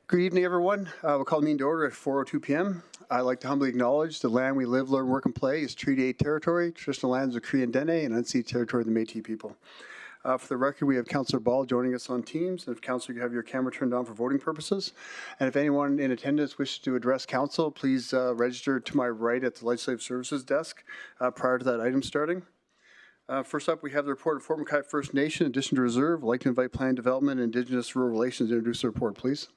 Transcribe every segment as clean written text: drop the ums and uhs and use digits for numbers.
Good evening, everyone. We'll call the meeting to order at 4:02 p.m. I'd like to humbly acknowledge the land we live, learn, work, and play is Treaty 8 territory, traditional lands of Cree and Dene, and unceded territory of the Métis people. For the record, we have Councillor Ball joining us on Teams, and if Councillor, you have your camera turned on for voting purposes. And if anyone in attendance wishes to address Council, please register to my right at the Legislative Services desk prior to that item starting. First up, we have the report of Fort McKay First Nation, in addition to reserve. I'd like to invite Plan Development and Indigenous Rural Relations to introduce the report, please.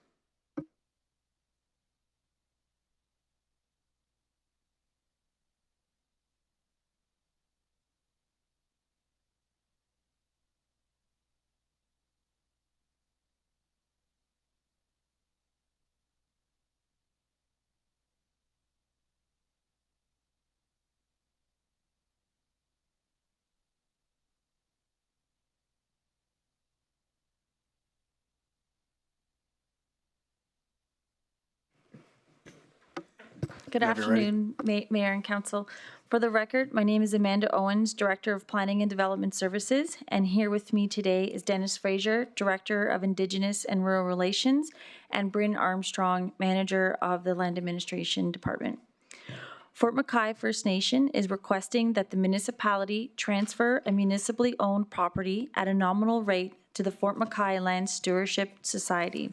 Good afternoon, Mayor and Council. For the record, my name is Amanda Owens, Director of Planning and Development Services, and here with me today is Dennis Fraser, Director of Indigenous and Rural Relations, and Bryn Armstrong, Manager of the Land Administration Department. Fort McKay First Nation is requesting that the municipality transfer a municipally owned property at a nominal rate to the Fort McKay Land Stewardship Society.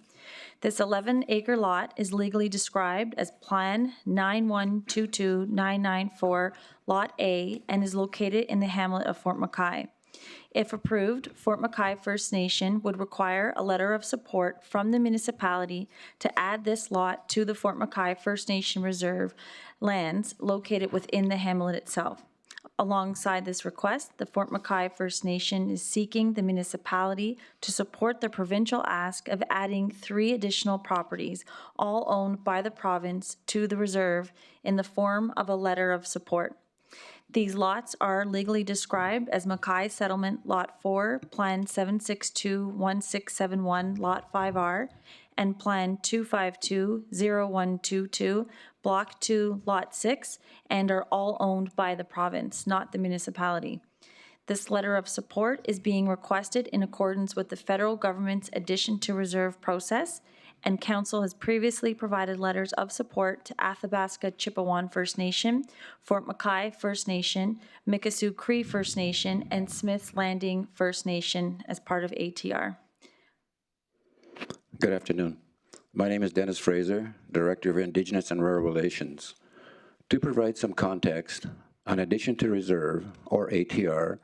This 11-acre lot is legally described as Plan 9122994 Lot A and is located in the hamlet of Fort McKay. If approved, Fort McKay First Nation would require a letter of support from the municipality to add this lot to the Fort McKay First Nation Reserve lands located within the hamlet itself. Alongside this request, the Fort McKay First Nation is seeking the municipality to support the provincial ask of adding 3 additional properties, all owned by the province, to the reserve in the form of a letter of support. These lots are legally described as McKay Settlement Lot 4, Plan 7621671 Lot 5R, and Plan 2520122 Block 2 Lot 6, and are all owned by the province, not the municipality. This letter of support is being requested in accordance with the federal government's addition to reserve process, and Council has previously provided letters of support to Athabasca Chippewan First Nation, Fort McKay First Nation, Mikisew Cree First Nation, and Smith's Landing First Nation as part of ATR. Good afternoon. My name is Dennis Fraser, Director of Indigenous and Rural Relations. To provide some context, an addition to reserve, or ATR,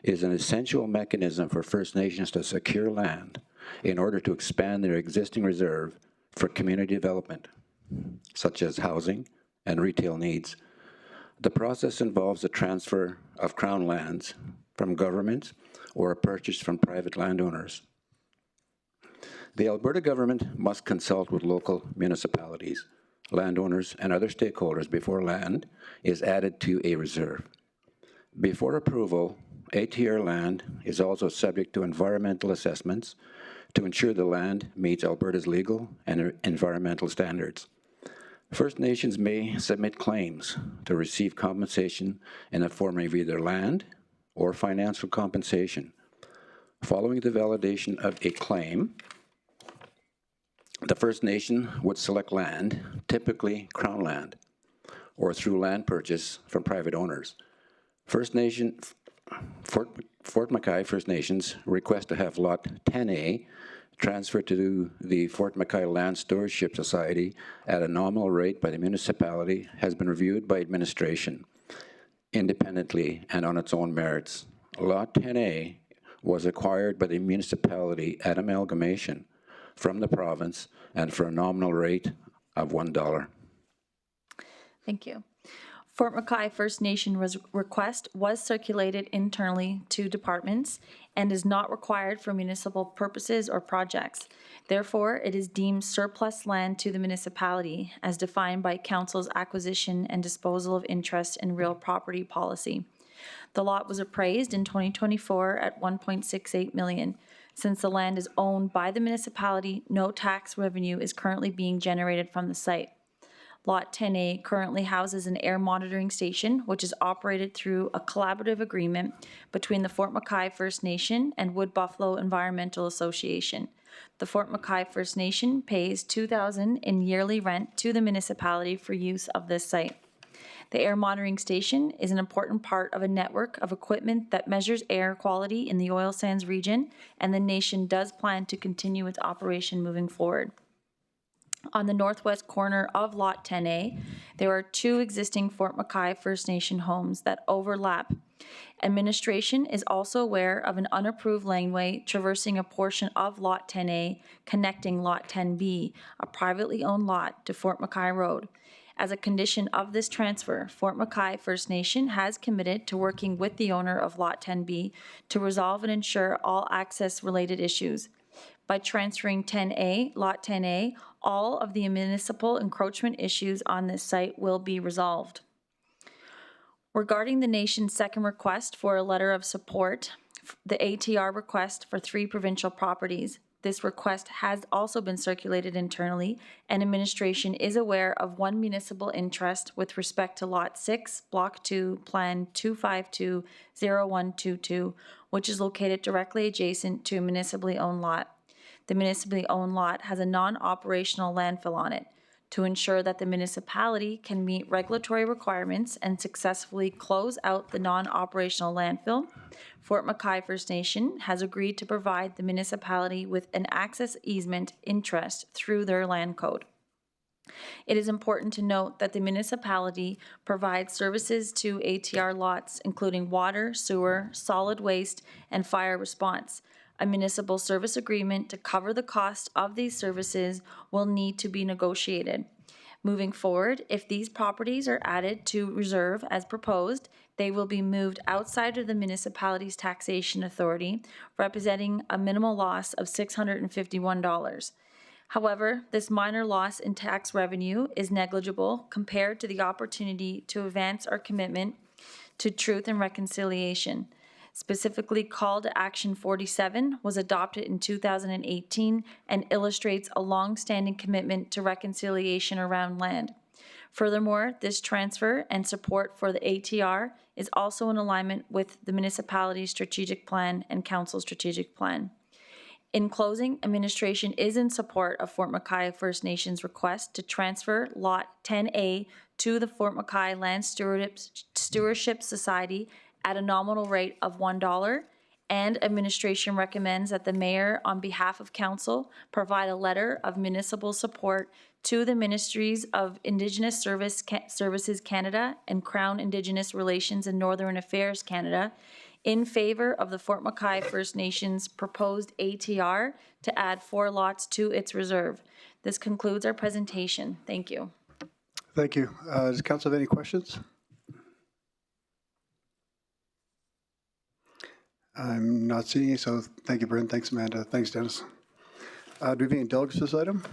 is an essential mechanism for First Nations to secure land in order to expand their existing reserve for community development, such as housing and retail needs. The process involves the transfer of Crown lands from governments or a purchase from private landowners. The Alberta government must consult with local municipalities, landowners, and other stakeholders before land is added to a reserve. Before approval, ATR land is also subject to environmental assessments to ensure the land meets Alberta's legal and environmental standards. First Nations may submit claims to receive compensation in the form of either land or financial compensation. Following the validation of a claim, the First Nation would select land, typically Crown land, or through land purchase from private owners. Fort McKay First Nations request to have Lot 10A transferred to the Fort McKay Land Stewardship Society at a nominal rate by the municipality has been reviewed by administration independently and on its own merits. Lot 10A was acquired by the municipality at amalgamation from the province and for a nominal rate of $1. Thank you. Fort McKay First Nation request was circulated internally to departments and is not required for municipal purposes or projects. Therefore, it is deemed surplus land to the municipality as defined by Council's acquisition and disposal of interest in real property policy. The lot was appraised in 2024 at $1.68 million. Since the land is owned by the municipality, no tax revenue is currently being generated from the site. Lot 10A currently houses an air monitoring station, which is operated through a collaborative agreement between the Fort McKay First Nation and Wood Buffalo Environmental Association. The Fort McKay First Nation pays $2,000 in yearly rent to the municipality for use of this site. The air monitoring station is an important part of a network of equipment that measures air quality in the oil sands region, and the nation does plan to continue its operation moving forward. On the northwest corner of Lot 10A, there are two existing Fort McKay First Nation homes that overlap. Administration is also aware of an unapproved laneway traversing a portion of Lot 10A connecting Lot 10B, a privately owned lot, to Fort McKay Road. As a condition of this transfer, Fort McKay First Nation has committed to working with the owner of Lot 10B to resolve and ensure all access-related issues. By transferring 10A, Lot 10A, all of the municipal encroachment issues on this site will be resolved. Regarding the nation's second request for a letter of support, the ATR request for 3 provincial properties, this request has also been circulated internally, and administration is aware of one municipal interest with respect to Lot 6, Block 2, Plan 252-0122, which is located directly adjacent to a municipally owned lot. The municipally owned lot has a non-operational landfill on it. To ensure that the municipality can meet regulatory requirements and successfully close out the non-operational landfill, Fort McKay First Nation has agreed to provide the municipality with an access easement interest through their land code. It is important to note that the municipality provides services to ATR lots, including water, sewer, solid waste, and fire response. A municipal service agreement to cover the cost of these services will need to be negotiated. Moving forward, if these properties are added to reserve as proposed, they will be moved outside of the municipality's taxation authority, representing a minimal loss of $651. However, this minor loss in tax revenue is negligible compared to the opportunity to advance our commitment to truth and reconciliation. Specifically, Call to Action 47 was adopted in 2018 and illustrates a long-standing commitment to reconciliation around land. Furthermore, this transfer and support for the ATR is also in alignment with the municipality's strategic plan and council's strategic plan. In closing, administration is in support of Fort McKay First Nation's request to transfer Lot 10A to the Fort McKay Land Stewardship Society at a nominal rate of $1, and administration recommends that the mayor, on behalf of council, provide a letter of municipal support to the Ministries of Indigenous Services Canada and Crown Indigenous Relations and Northern Affairs Canada in favor of the Fort McKay First Nation's proposed ATR to add 4 lots to its reserve. This concludes our presentation. Thank you. Thank you. Does council have any questions? I'm not seeing any, so thank you, Bryn. Thanks, Amanda. Thanks, Dennis. Do we have any delegates to this item?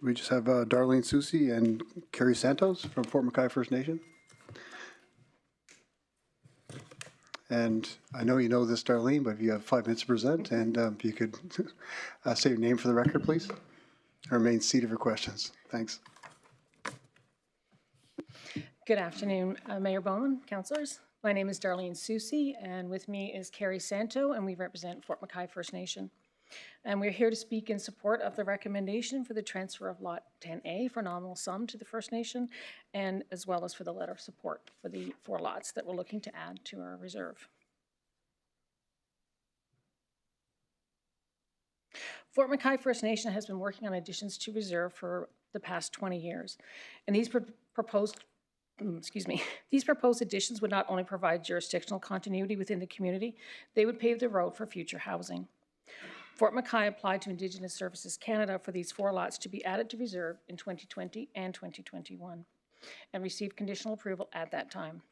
We just have Darlene Soucy and Carrie Santos from Fort McKay First Nation. And I know you know this, Darlene, but if you have 5 minutes to present, and if you could say your name for the record, please. Remain seated for questions. Thanks. Good afternoon, Mayor Bowman, councillors. My name is Darlene Soucy, and with me is Carrie Santo, and we represent Fort McKay First Nation. And we're here to speak in support of the recommendation for the transfer of Lot 10A for nominal sum to the First Nation, and as well as for the letter of support for the 4 lots that we're looking to add to our reserve. Fort McKay First Nation has been working on additions to reserve for the past 20 years, and these proposed additions would not only provide jurisdictional continuity within the community, they would pave the road for future housing. Fort McKay applied to Indigenous Services Canada for these 4 lots to be added to reserve in 2020 and 2021 and received conditional approval at that time.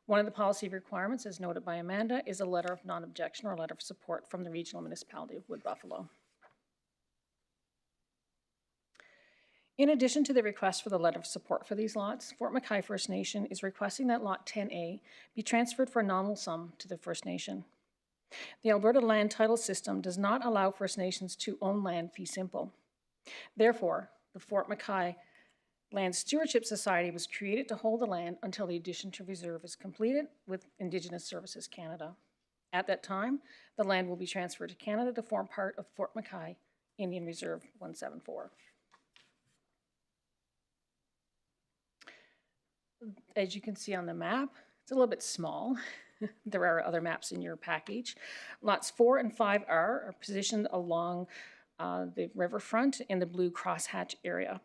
One of the policy requirements, as noted by Amanda, is a letter of non-objection or letter of support from the regional municipality of Wood Buffalo. In addition to the request for the letter of support for these lots, Fort McKay First Nation is requesting that Lot 10A be transferred for a nominal sum to the First Nation. The Alberta land title system does not allow First Nations to own land fee simple. Therefore, the Fort McKay Land Stewardship Society was created to hold the land until the addition to reserve is completed with Indigenous Services Canada. At that time, the land will be transferred to Canada to form part of Fort McKay Indian Reserve 174. As you can see on the map, it's a little bit small. There are other maps in your package. Lots 4 and 5R are positioned along the riverfront in the blue crosshatch area.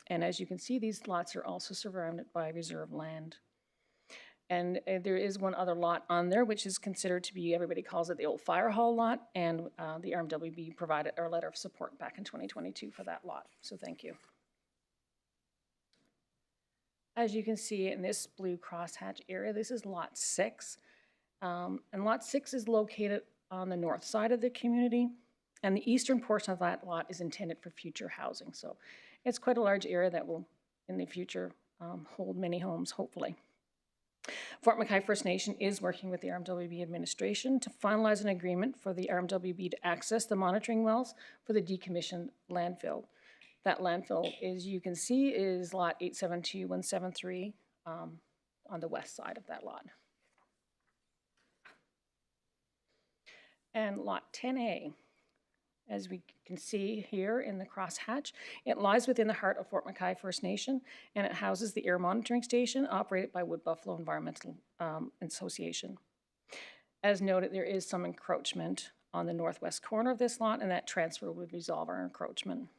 And as you can see, these lots are also surrounded by reserve land. And there is one other lot on there, which is considered to be, everybody calls it the old fire hall lot, and the RMWB provided our letter of support back in 2022 for that lot, so thank you. As you can see in this blue crosshatch area, this is lot 6. And lot 6 is located on the north side of the community, and the eastern portion of that lot is intended for future housing. So it's quite a large area that will, in the future, hold many homes, hopefully. Fort McKay First Nation is working with the RMWB administration to finalize an agreement for the RMWB to access the monitoring wells for the decommissioned landfill. That landfill, as you can see, is lot 872-173 on the west side of that lot. And lot 10A, as we can see here in the crosshatch, it lies within the heart of Fort McKay First Nation, and it houses the air monitoring station operated by Wood Buffalo Environmental Association. As noted, there is some encroachment on the northwest corner of this lot, and that transfer would resolve our encroachment.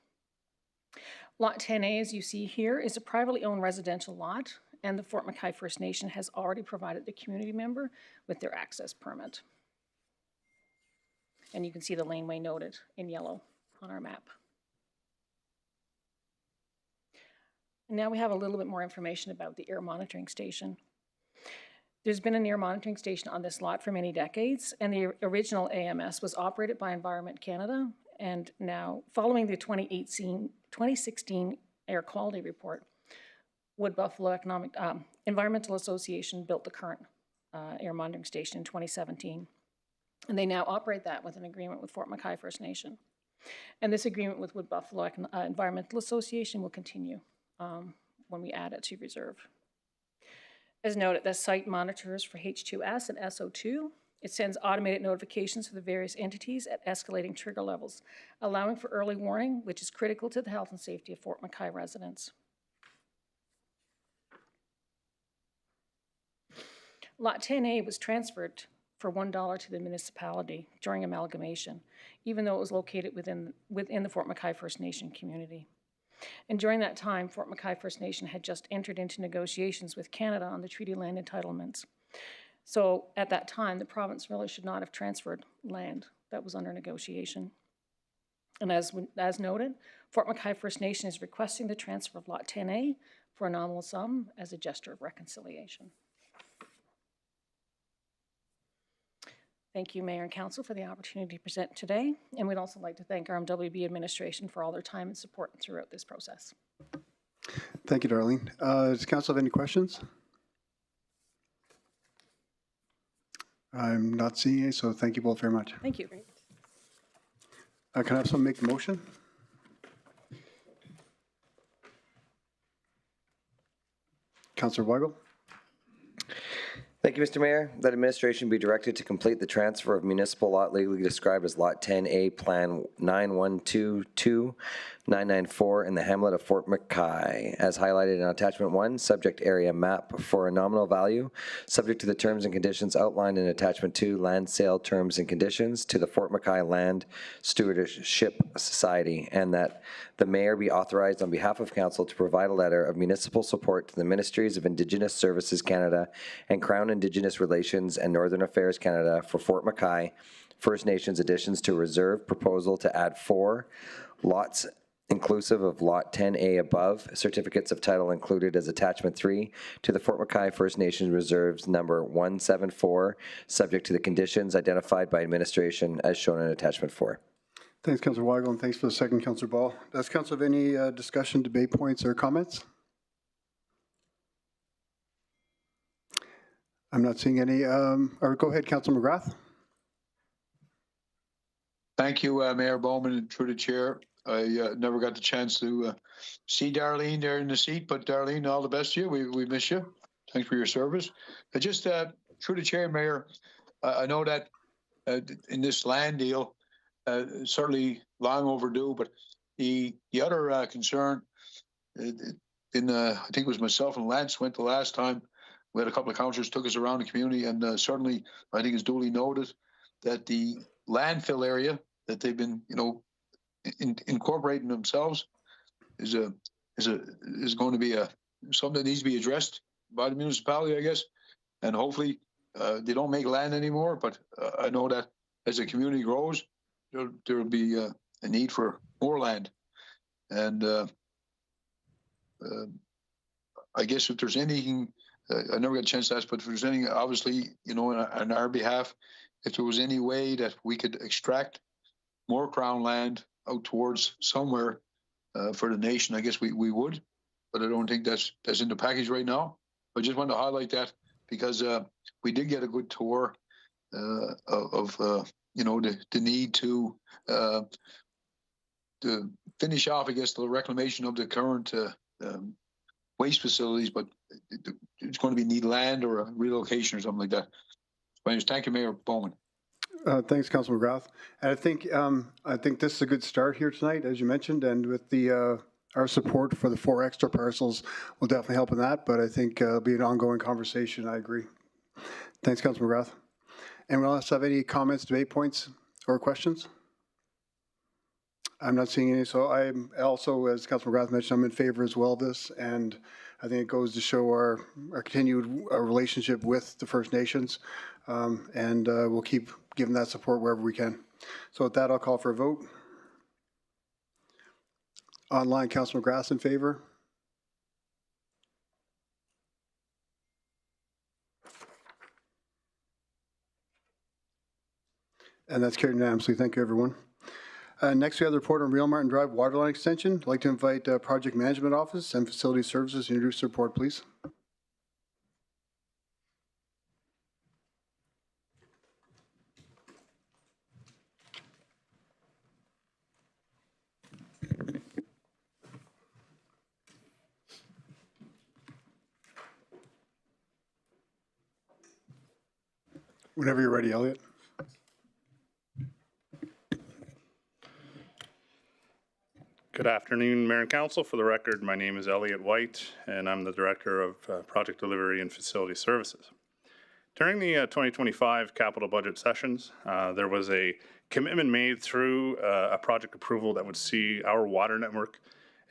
Lot 10A, as you see here, is a privately owned residential lot, and the Fort McKay First Nation has already provided the community member with their access permit. And you can see the laneway noted in yellow on our map. And now we have a little bit more information about the air monitoring station. There's been an air monitoring station on this lot for many decades, and the original AMS was operated by Environment Canada, and now, following the 2016 air quality report, Wood Buffalo Environmental Association built the current air monitoring station in 2017. And they now operate that with an agreement with Fort McKay First Nation. And this agreement with Wood Buffalo Environmental Association will continue when we add it to reserve. As noted, the site monitors for H2S and SO2. It sends automated notifications to the various entities at escalating trigger levels, allowing for early warning, which is critical to the health and safety of Fort McKay residents. Lot 10A was transferred for $1 to the municipality during amalgamation, even though it was located within the Fort McKay First Nation community. And during that time, Fort McKay First Nation had just entered into negotiations with Canada on the treaty land entitlements. So at that time, the province really should not have transferred land that was under negotiation. And as noted, Fort McKay First Nation is requesting the transfer of Lot 10A for a nominal sum as a gesture of reconciliation. Thank you, Mayor and Council, for the opportunity to present today. And we'd also like to thank RMWB administration for all their time and support throughout this process. Thank you, Darlene. Does Council have any questions? I'm not seeing any, so thank you both very much. Thank you. Can I have someone make the motion? Councillor Weigel. Thank you, Mr. Mayor. That administration be directed to complete the transfer of municipal lot legally described as Lot 10A, Plan 9122994 in the hamlet of Fort McKay, as highlighted in Attachment 1, Subject Area Map, for a nominal value, subject to the terms and conditions outlined in Attachment 2, Land Sale Terms and Conditions, to the Fort McKay Land Stewardship Society, and that the mayor be authorized on behalf of council to provide a letter of municipal support to the Ministries of Indigenous Services Canada and Crown Indigenous Relations and Northern Affairs Canada for Fort McKay First Nations additions to reserve proposal to add 4 lots inclusive of Lot 10A above, certificates of title included as Attachment 3 to the Fort McKay First Nations Reserves number 174, subject to the conditions identified by administration as shown in Attachment 4. Thanks, Councillor Weigel, and thanks for the second, Councillor Ball. Does Council have any discussion, debate points, or comments? I'm not seeing any. Or go ahead, Councillor McGrath. Thank you, Mayor Bowman, and through the chair. I never got the chance to see Darlene there in the seat, but Darlene, all the best to you. We miss you. Thanks for your service. Just through the chair, Mayor, I know that in this land deal, certainly long overdue, but the other concern, I think it was myself and Lance went the last time. We had a couple of councillors took us around the community, and certainly I think it's duly noted that the landfill area that they've been, incorporating themselves is going to be something that needs to be addressed by the municipality, I guess, and hopefully they don't make land anymore. But I know that as the community grows, there will be a need for more land, and I guess if there's anything, I never got a chance to ask, but if there's anything, obviously, on our behalf, if there was any way that we could extract more Crown land out towards somewhere for the nation, I guess we would, but I don't think that's in the package right now. I just wanted to highlight that because we did get a good tour of the need to finish off, I guess, the reclamation of the current waste facilities, but it's going to need land or a relocation or something like that. Thank you, Mayor Bowman. Thanks, Councilor McGrath. And I think this is a good start here tonight, as you mentioned, and with our support for the 4 extra parcels will definitely help in that. But I think it'll be an ongoing conversation. I agree. Thanks, Councilor McGrath. Anyone else have any comments, debate points, or questions? I'm not seeing any. So I'm also, as Councilor McGrath mentioned, I'm in favor as well of this, and I think it goes to show our continued relationship with the First Nations, and we'll keep giving that support wherever we can. So with that, I'll call for a vote. Online, Councilor McGrath in favor. And that's carried unanimously. Thank you, everyone. Next, we have the report on Real Martin Drive Waterline Extension. I'd like to invite Project Management Office and Facility Services to introduce the report, please. Whenever you're ready, Elliot. Good afternoon, Mayor and Council. For the record, my name is Elliot White, and I'm the Director of Project Delivery and Facility Services. During the 2025 capital budget sessions, there was a commitment made through a project approval that would see our water network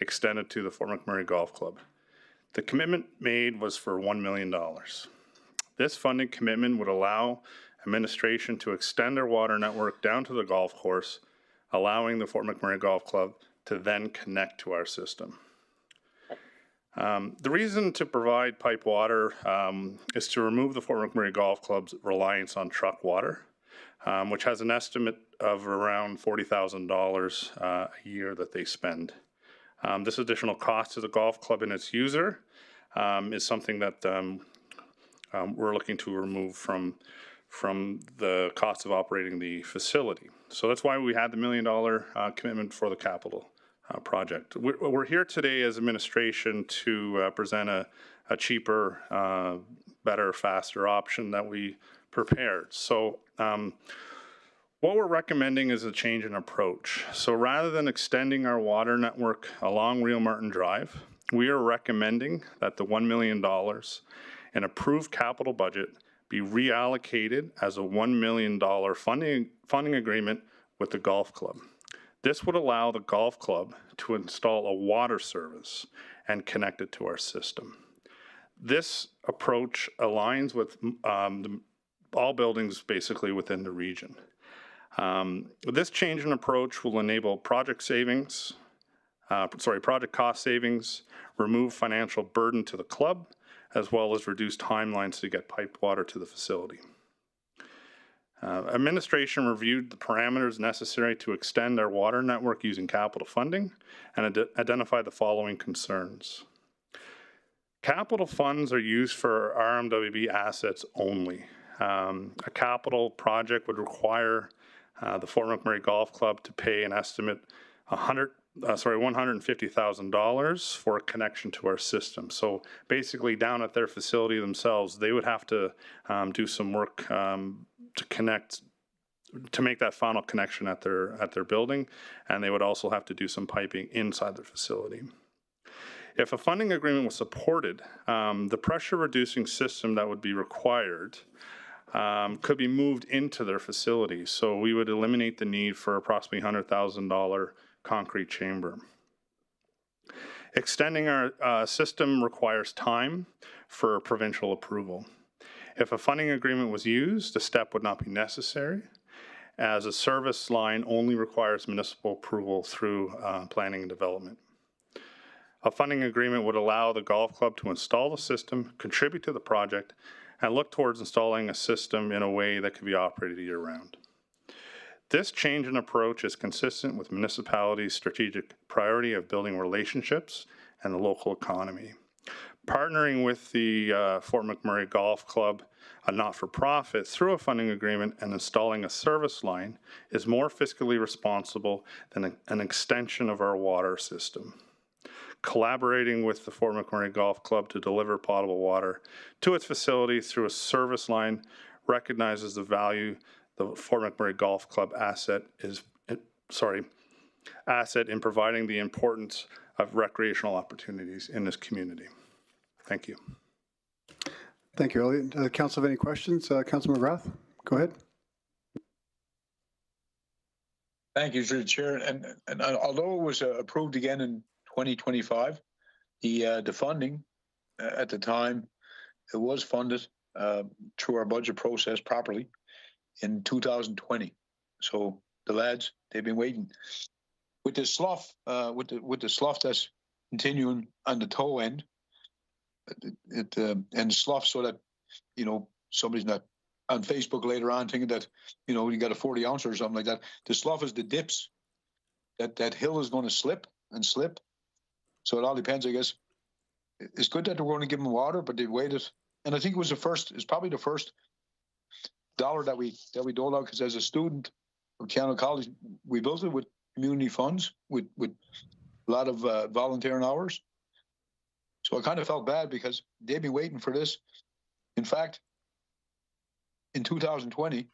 extended to the Fort McMurray Golf Club. The commitment made was for $1 million. This funding commitment would allow administration to extend their water network down to the golf course, allowing the Fort McMurray Golf Club to then connect to our system. The reason to provide pipe water is to remove the Fort McMurray Golf Club's reliance on truck water, which has an estimate of around $40,000 a year that they spend. This additional cost to the golf club and its user is something that we're looking to remove from the cost of operating the facility. So that's why we had the $1 million commitment for the capital project. We're here today as administration to present a cheaper, better, faster option that we prepared. So what we're recommending is a change in approach. So rather than extending our water network along Real Martin Drive, we are recommending that the $1 million in approved capital budget be reallocated as a $1 million funding agreement with the golf club. This would allow the golf club to install a water service and connect it to our system. This approach aligns with all buildings basically within the region. This change in approach will enable project cost savings, remove financial burden to the club, as well as reduce timelines to get piped water to the facility. Administration reviewed the parameters necessary to extend our water network using capital funding and identified the following concerns. Capital funds are used for RMWB assets only. A capital project would require the Fort McMurray Golf Club to pay an estimate $150,000 for a connection to our system. So basically, down at their facility themselves, they would have to do some work to make that final connection at their building, and they would also have to do some piping inside their facility. If a funding agreement was supported, the pressure reducing system that would be required could be moved into their facility. So we would eliminate the need for approximately $100,000 concrete chamber. Extending our system requires time for provincial approval. If a funding agreement was used, the step would not be necessary, as a service line only requires municipal approval through planning and development. A funding agreement would allow the golf club to install the system, contribute to the project, and look towards installing a system in a way that can be operated year-round. This change in approach is consistent with municipalities' strategic priority of building relationships and the local economy. Partnering with the Fort McMurray Golf Club, a not-for-profit, through a funding agreement and installing a service line is more fiscally responsible than an extension of our water system. Collaborating with the Fort McMurray Golf Club to deliver potable water to its facility through a service line recognizes the value the Fort McMurray Golf Club asset in providing the importance of recreational opportunities in this community. Thank you. Thank you, Elliot. Council have any questions? Councilor McGrath, go ahead. Thank you, through the chair. And although it was approved again in 2025, the funding at the time, it was funded through our budget process properly in 2020. So the lads, they've been waiting. With the slough, with the slough that's continuing on the toe end, and the slough, so that, you know, somebody's not on Facebook later on thinking that, you know, you got a 40 ounce or something like that. The slough is the dips. That hill is going to slip and slip. So it all depends, I guess. It's good that we're going to give them water, but they waited. And I think it's probably the first dollar that we doled out, because as a student of Keano College, we built it with community funds, with a lot of volunteering hours. So I kind of felt bad because they've been waiting for this. In fact, in 2020,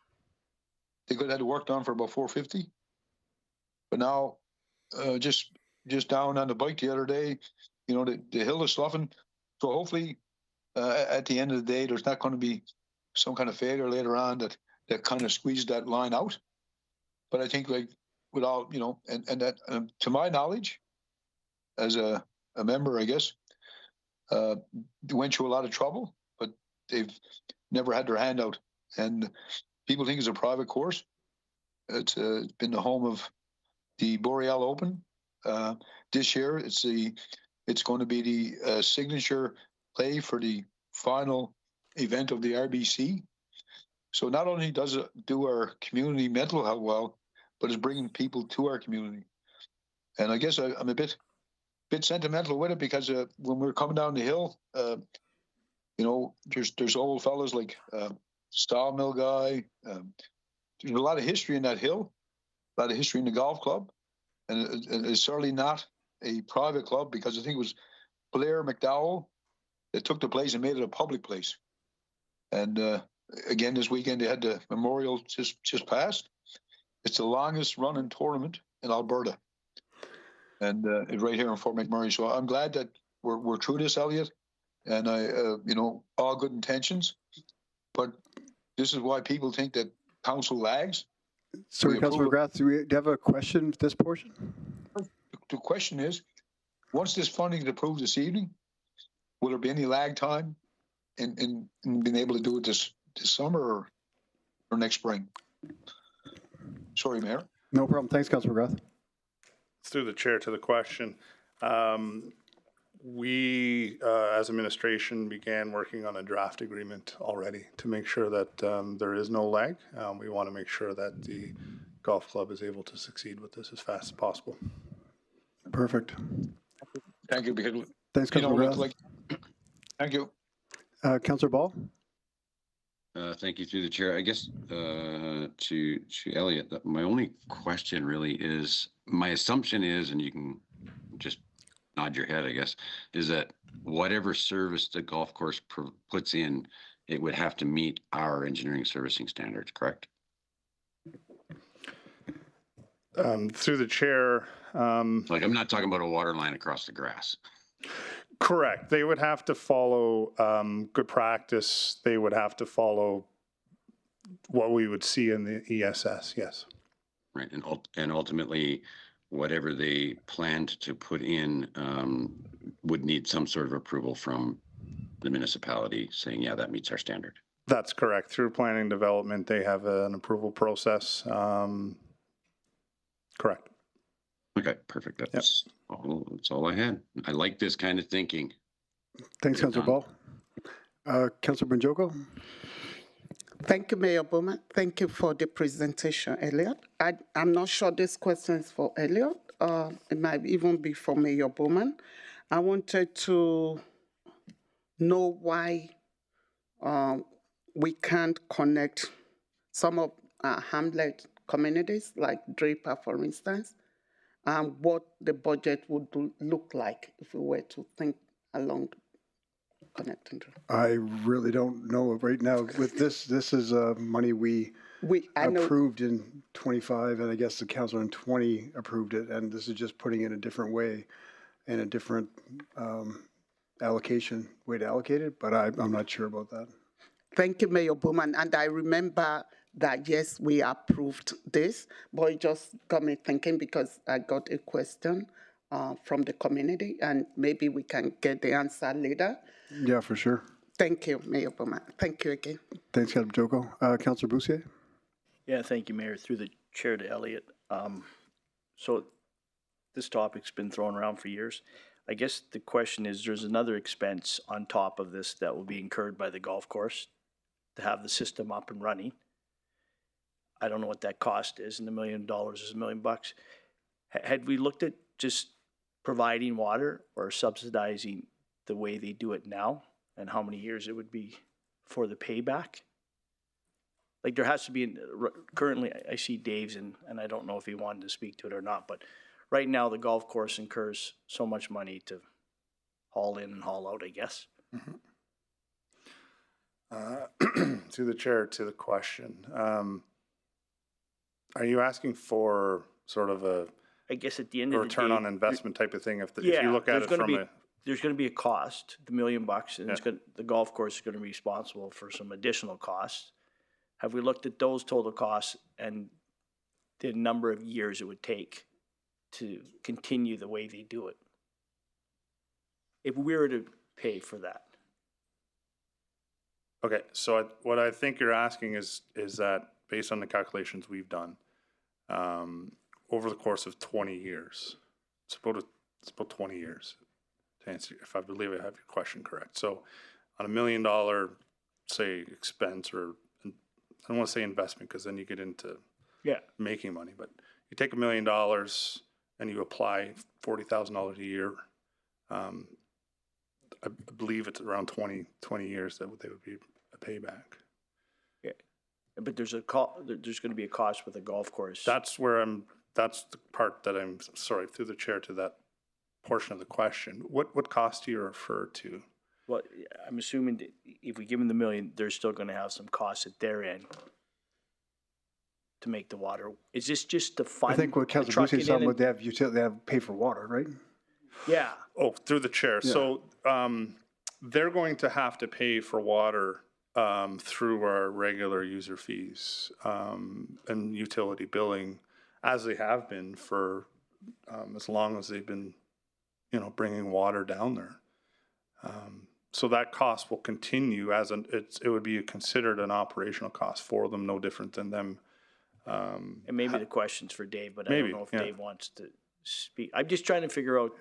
they could have had the work done for about $450. But now, just down on the bike the other day, you know, the hill is sloughing. So hopefully, at the end of the day, there's not going to be some kind of failure later on that kind of squeezes that line out. But I think, like, with all, you know, and that, to my knowledge, as a member, I guess, they went through a lot of trouble, but they've never had their hand out. And people think it's a private course. It's been the home of the Boreal Open. This year, it's going to be the signature play for the final event of the RBC. So not only does it do our community mental health well, but it's bringing people to our community. And I guess I'm a bit sentimental with it, because when we're coming down the hill, you know, there's old fellas like Stall Mill guy. There's a lot of history in that hill, a lot of history in the golf club, and it's certainly not a private club, because I think it was Blair McDowell that took the place and made it a public place. And again, this weekend they had the memorial just passed. It's the longest running tournament in Alberta, and it's right here in Fort McMurray. So I'm glad that we're through this, Elliot, and you know, all good intentions, but this is why people think that council lags. Sorry, Councilor McGrath, do you have a question for this portion? The question is, once this funding is approved this evening, will there be any lag time in being able to do it this summer or next spring? Sorry, Mayor. No problem. Thanks, Councilor McGrath. Through the chair to the question. We, as administration, began working on a draft agreement already to make sure that there is no lag. We want to make sure that the golf club is able to succeed with this as fast as possible. Perfect. Thank you. Because, thanks, Councilor McGrath. Thank you. Councilor Ball. Thank you, through the chair. I guess to Elliot. My only question really is, my assumption is, and you can just nod your head, I guess, is that whatever service the golf course puts in, it would have to meet our engineering servicing standards, correct? Through the chair. Like, I'm not talking about a water line across the grass. Correct. They would have to follow good practice. They would have to follow what we would see in the ESS, yes. Right, and ultimately, whatever they planned to put in would need some sort of approval from the municipality saying, yeah, that meets our standard. That's correct. Through planning development, they have an approval process. Correct. Okay, perfect. That's all I had. I like this kind of thinking. Thanks, Councillor Ball. Councillor Banjoko? Thank you, Mayor Bowman. Thank you for the presentation, Elliot. I'm not sure this question is for Elliot. It might even be for Mayor Bowman. I wanted to know why we can't connect some of our hamlet communities, like Draper, for instance, and what the budget would look like if we were to think along connecting. I really don't know right now. With this is money we approved in 25, and I guess the council in 20 approved it, and this is just putting it a different way and a different allocation way to allocate it, but I'm not sure about that. Thank you, Mayor Bowman. And I remember that, yes, we approved this, but it just got me thinking because I got a question from the community, and maybe we can get the answer later. Yeah, for sure. Thank you, Mayor Bowman. Thank you again. Thanks, Councillor Joko. Councillor Boussier? Yeah, thank you, Mayor. Through the chair to Elliot. So this topic's been thrown around for years. I guess the question is, there's another expense on top of this that will be incurred by the golf course to have the system up and running. I don't know what that cost is, and $1 million is $1 million bucks. Had we looked at just providing water or subsidizing the way they do it now, and how many years it would be for the payback? Like, there has to be, currently I see Dave's, and I don't know if he wanted to speak to it or not, but right now the golf course incurs so much money to haul in and haul out, I guess. Mm-hmm. To the chair, to the question. Are you asking for sort of I guess at the end of the day, return on investment type of thing? If you look at it from there's going to be a cost, the $1 million bucks, and the golf course is going to be responsible for some additional costs. Have we looked at those total costs and the number of years it would take to continue the way they do it, if we were to pay for that? Okay, so what I think you're asking is that based on the calculations we've done, over the course of 20 years, it's about 20 years to answer, if I believe I have your question correct. So on $1 million, say, expense, or I don't want to say investment because then you get into making money, but you take $1 million and you apply $40,000 a year. I believe it's around 20 years that they would be a payback. Yeah, but there's going to be a cost with a golf course. That's the part that I'm sorry, through the chair, to that portion of the question. What cost do you refer to? Well, I'm assuming that if we give them the $1 million, they're still going to have some costs at their end to make the water. Is this just the fund? I think what Councillor Boussier is talking about, they have pay for water, right? Yeah. Oh, through the chair. Yeah. So they're going to have to pay for water through our regular user fees and utility billing, as they have been for as long as they've been, bringing water down there. So that cost will continue it would be considered an operational cost for them, no different than them. And maybe the question's for Dave, but I don't know if Dave wants to speak. I'm just trying to figure out,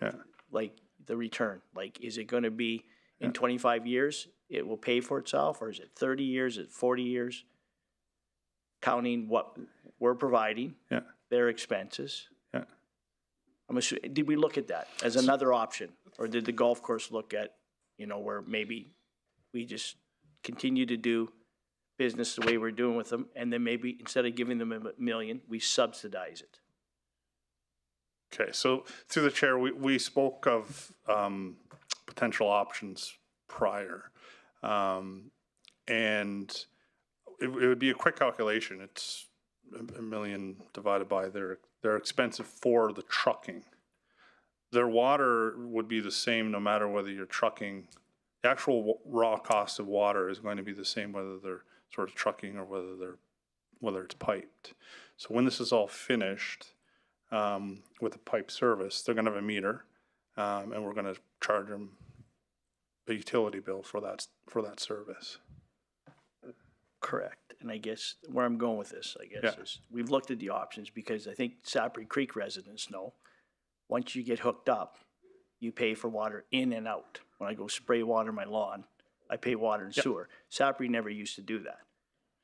like, the return. Like, is it going to be in 25 years, it will pay for itself, or is it 30 years, is it 40 years? Counting what we're providing, their expenses. Yeah. I'm assuming, did we look at that as another option, or did the golf course look at, where maybe we just continue to do business the way we're doing with them, and then maybe instead of giving them $1 million, we subsidize it. Okay, so through the chair, we spoke of potential options prior. And it would be a quick calculation. It's $1 million divided by their expensive for the trucking. Their water would be the same no matter whether you're trucking. The actual raw cost of water is going to be the same whether they're sort of trucking or whether it's piped. So when this is all finished with the pipe service, they're going to have a meter, and we're going to charge them a utility bill for that service. Correct. And I guess where I'm going with this, is we've looked at the options because I think Sapri Creek residents know once you get hooked up, you pay for water in and out. When I go spray water my lawn, I pay water and sewer. Sapri never used to do that.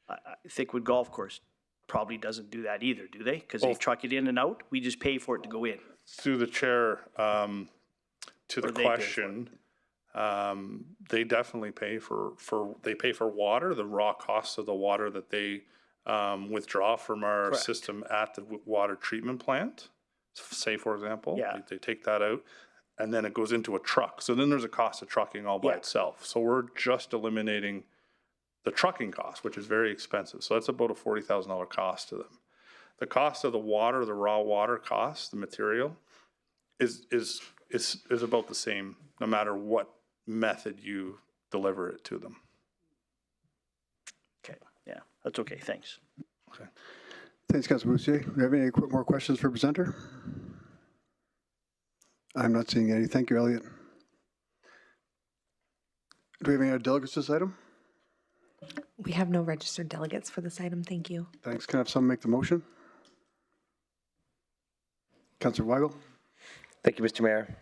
I think with golf course probably doesn't do that either, do they? Because they truck it in and out. We just pay for it to go in. Through the chair, to the question, they definitely pay for water, the raw cost of the water that they withdraw from our system at the water treatment plant. Say, for example, they take that out, and then it goes into a truck. So then there's a cost of trucking all by itself. So we're just eliminating the trucking cost, which is very expensive. So that's about a $40,000 cost to them. The cost of the water, the raw water cost, the material, is about the same no matter what method you deliver it to them. Okay, yeah, that's okay, thanks. Okay. Thanks, Councilor Boussier. Do you have any more questions for presenter? I'm not seeing any. Thank you, Elliot. Do we have any other delegates to this item? We have no registered delegates for this item. Thank you. Thanks. Can I have someone make the motion? Councilor Weigel. Thank you, Mr. Mayor.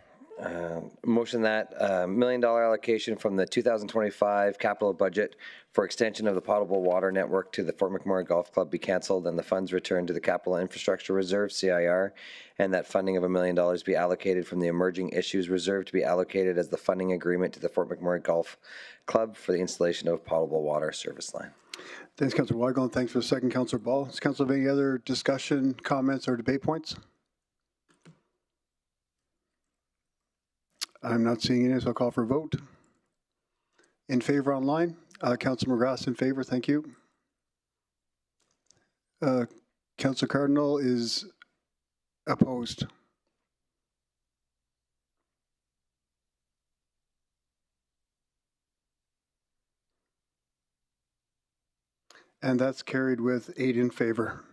Motion that $1 million allocation from the 2025 capital budget for extension of the potable water network to the Fort McMurray Golf Club be canceled and the funds returned to the Capital Infrastructure Reserve, CIR, and that funding of $1 million be allocated from the Emerging Issues Reserve to be allocated as the funding agreement to the Fort McMurray Golf Club for the installation of potable water service line. Thanks, Councilor Weigel, and thanks for the second, Councilor Ball. Does Council have any other discussion, comments, or debate points? I'm not seeing any, so I'll call for a vote. In favor online, Councilor McGrath in favor, thank you. Councilor Cardinal is opposed. And that's carried with 8 in favor.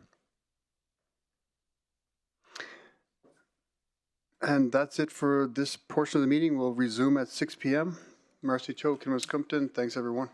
And that's it for this portion of the meeting. We'll resume at 6 p.m. Marcy Cho, Kinross Compton. Thanks, everyone.